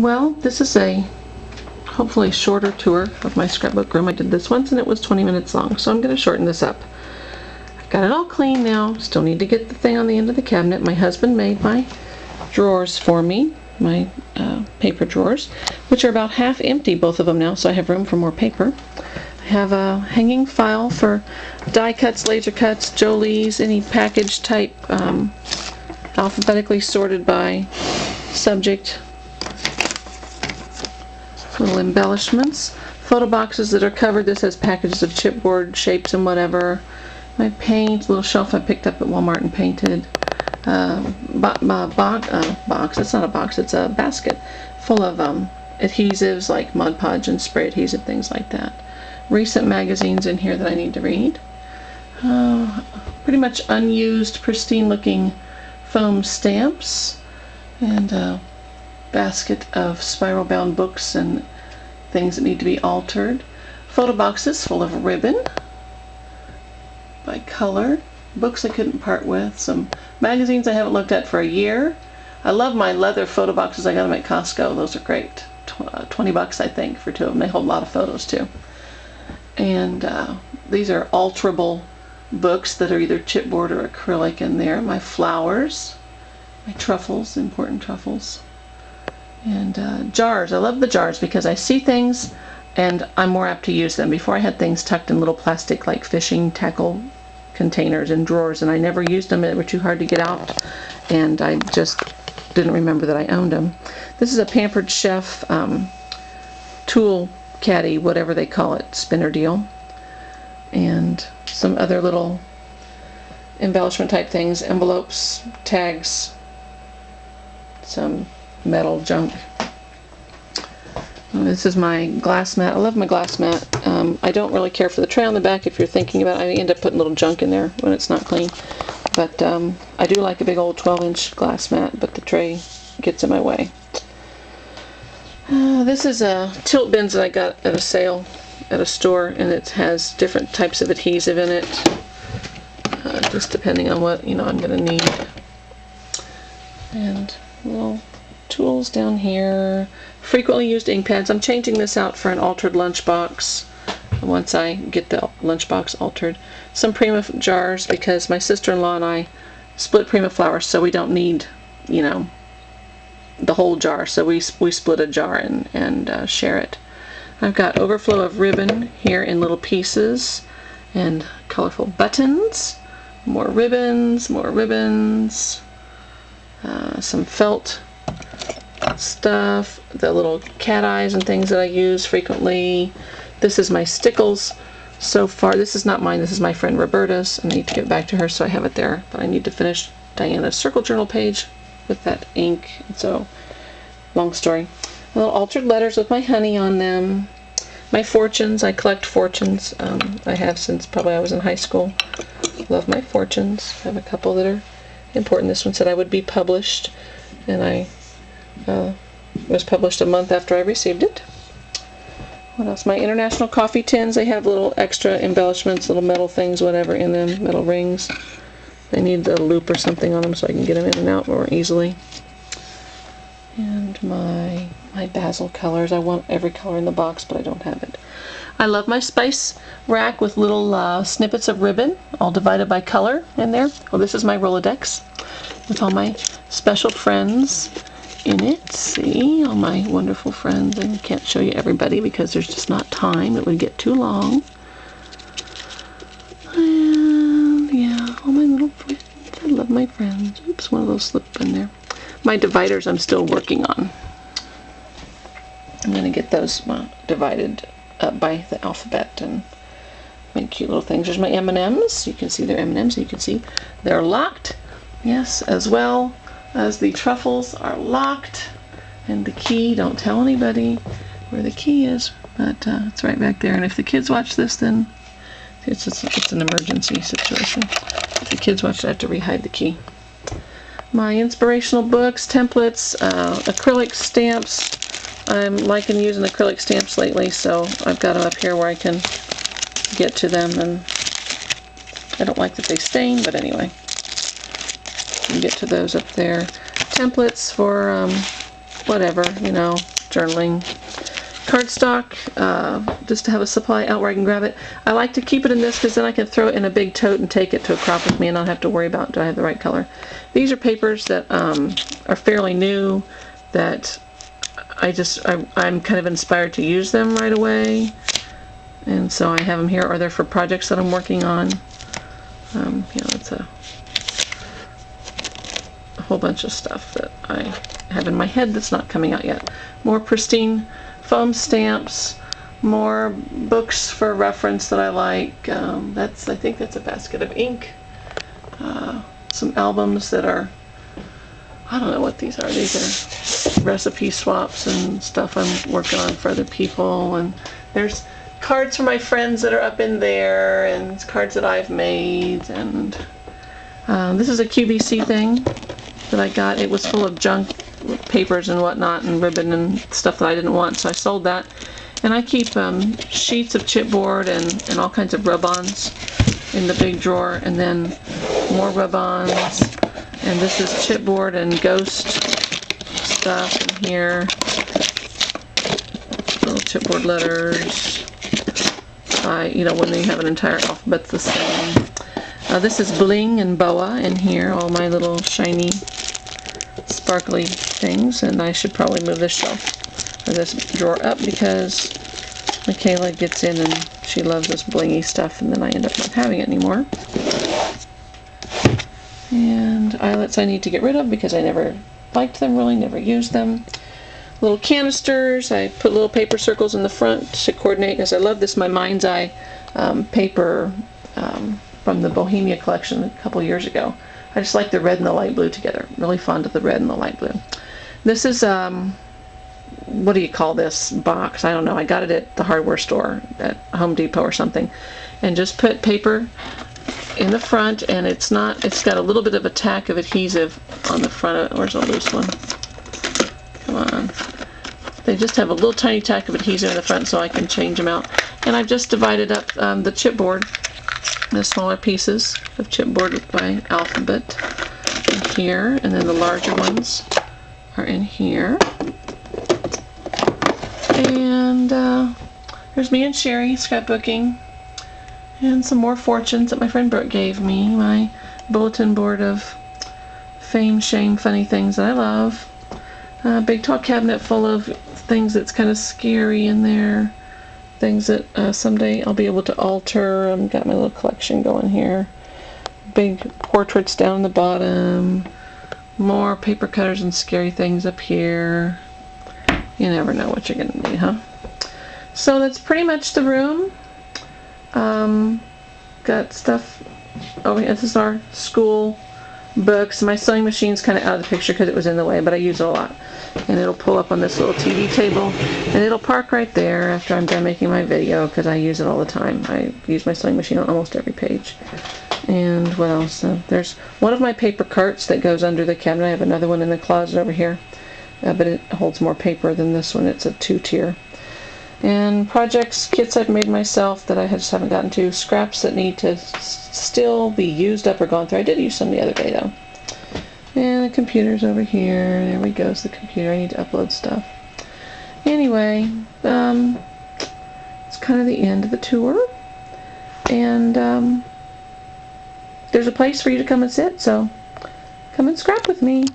Well, this is a hopefully shorter tour of my scrapbook room. I did this once and it was 20 minutes long, so I'm going to shorten this up. I've got it all clean now. Still need to get the thing on the end of the cabinet. My husband made my drawers for me, my paper drawers, which are about half empty, both of them now, so I have room for more paper. I have a hanging file for die cuts, laser cuts, Jolie's, any package type, alphabetically sorted by subject. Little embellishments. Photo boxes that are covered. This has packages of chipboard shapes and whatever. My paint, little shelf I picked up at Walmart and painted. Box. It's not a box, it's a basket full of adhesives like Mod Podge and spray adhesive, things like that. Recent magazines in here that I need to read. Pretty much unused, pristine looking foam stamps. And basket of spiral bound books and things that need to be altered. Photo boxes full of ribbon by color. Books I couldn't part with. Some magazines I haven't looked at for a year. I love my leather photo boxes. I got them at Costco. Those are great. 20 bucks I think for 2 of them. They hold a lot of photos too. And these are alterable books that are either chipboard or acrylic in there. My flowers. My truffles, important truffles. And jars. I love the jars because I see things and I'm more apt to use them. Before I had things tucked in little plastic like fishing tackle containers and drawers, and I never used them. They were too hard to get out and I just didn't remember that I owned them. This is a Pampered Chef tool caddy, whatever they call it, spinner deal, and some other little embellishment type things, envelopes, tags, some metal junk. This is my glass mat. I love my glass mat. I don't really care for the tray on the back. If you're thinking about it, I end up putting little junk in there when it's not clean. But I do like a big old 12-inch glass mat, but the tray gets in my way. This is a tilt bins that I got at a sale at a store, and it has different types of adhesive in it, just depending on what I'm going to need. And little tools down here. Frequently used ink pads. I'm changing this out for an altered lunchbox once I get the lunchbox altered. Some Prima jars because my sister-in-law and I split Prima flour, so we don't need, the whole jar. So we split a jar and share it. I've got overflow of ribbon here in little pieces and colorful buttons. More ribbons, some felt stuff, the little cat eyes and things that I use frequently. This is my stickles so far. This is not mine, this is my friend Roberta's. I need to get back to her, so I have it there, but I need to finish Diana's circle journal page with that ink. So, long story. Little altered letters with my honey on them. My fortunes, I collect fortunes. I have since probably I was in high school. Love my fortunes. I have a couple that are important. This one said I would be published, and I was published a month after I received it. What else? My international coffee tins. They have little extra embellishments, little metal things, whatever, in them, metal rings. I need a loop or something on them so I can get them in and out more easily. And my basil colors. I want every color in the box, but I don't have it. I love my spice rack with little snippets of ribbon, all divided by color in there. Well, this is my Rolodex with all my special friends in it. See, all my wonderful friends. And I can't show you everybody because there's just not time. It would get too long. And yeah, all my little friends. I love my friends. Oops, one of those slipped in there. My dividers I'm still working on. I'm going to get those divided up by the alphabet and make cute little things. There's my M&Ms. You can see they're M&Ms. You can see they're locked. Yes, as well as the truffles are locked. And the key, don't tell anybody where the key is, but it's right back there. And if the kids watch this, then it's an emergency situation. If the kids watch it, I have to re-hide the key. My inspirational books, templates, acrylic stamps. I'm liking using acrylic stamps lately, so I've got them up here where I can get to them, and I don't like that they stain, but anyway, you can get to those up there. Templates for whatever, you know, journaling. Cardstock, just to have a supply out where I can grab it. I like to keep it in this because then I can throw it in a big tote and take it to a crop with me and not have to worry about, do I have the right color. These are papers that are fairly new, that I'm kind of inspired to use them right away, and so I have them here, or they're for projects that I'm working on. You know, it's a whole bunch of stuff that I have in my head that's not coming out yet. More pristine foam stamps, more books for reference that I like. I think that's a basket of ink. Some albums that are, I don't know what these are. These are recipe swaps and stuff I'm working on for other people. And there's cards for my friends that are up in there, and cards that I've made. And this is a QVC thing that I got. It was full of junk papers and whatnot and ribbon and stuff that I didn't want, so I sold that. And I keep sheets of chipboard and all kinds of rub-ons in the big drawer, and then more rub-ons. And this is chipboard and ghost stuff in here. Little chipboard letters. You know, when you have an entire alphabet the same. This is bling and boa in here, all my little shiny sparkly things, and I should probably move this shelf or this drawer up because Michaela gets in and she loves this blingy stuff, and then I end up not having it anymore. And eyelets I need to get rid of because I never liked them, really never used them. Little canisters, I put little paper circles in the front to coordinate, because I love this My Mind's Eye paper from the Bohemia collection a couple years ago. I just like the red and the light blue together. Really fond of the red and the light blue. This is, what do you call this box? I don't know. I got it at the hardware store at Home Depot or something. And just put paper in the front, and it's got a little bit of a tack of adhesive on the front of it. Where's a loose one? Come on. They just have a little tiny tack of adhesive in the front so I can change them out. And I've just divided up the chipboard, the smaller pieces of chipboard by alphabet in here, and then the larger ones are in here. And there's me and Sherry scrapbooking, and some more fortunes that my friend Brooke gave me, my bulletin board of fame, shame, funny things that I love. A big tall cabinet full of things that's kind of scary in there. Things that someday I'll be able to alter. I've got my little collection going here. Big portraits down the bottom. More paper cutters and scary things up here. You never know what you're going to need, huh? So that's pretty much the room. Got stuff. Oh, yeah, this is our school books. My sewing machine's kind of out of the picture because it was in the way, but I use it a lot. And it'll pull up on this little TV table, and it'll park right there after I'm done making my video because I use it all the time. I use my sewing machine on almost every page. And what else? There's one of my paper carts that goes under the cabinet. I have another one in the closet over here, but it holds more paper than this one. It's a 2-tier. And projects, kits I've made myself that I just haven't gotten to. Scraps that need to still be used up or gone through. I did use some the other day though. And the computer's over here. There we go. It's the computer. I need to upload stuff. Anyway, it's kind of the end of the tour. And there's a place for you to come and sit, so come and scrap with me.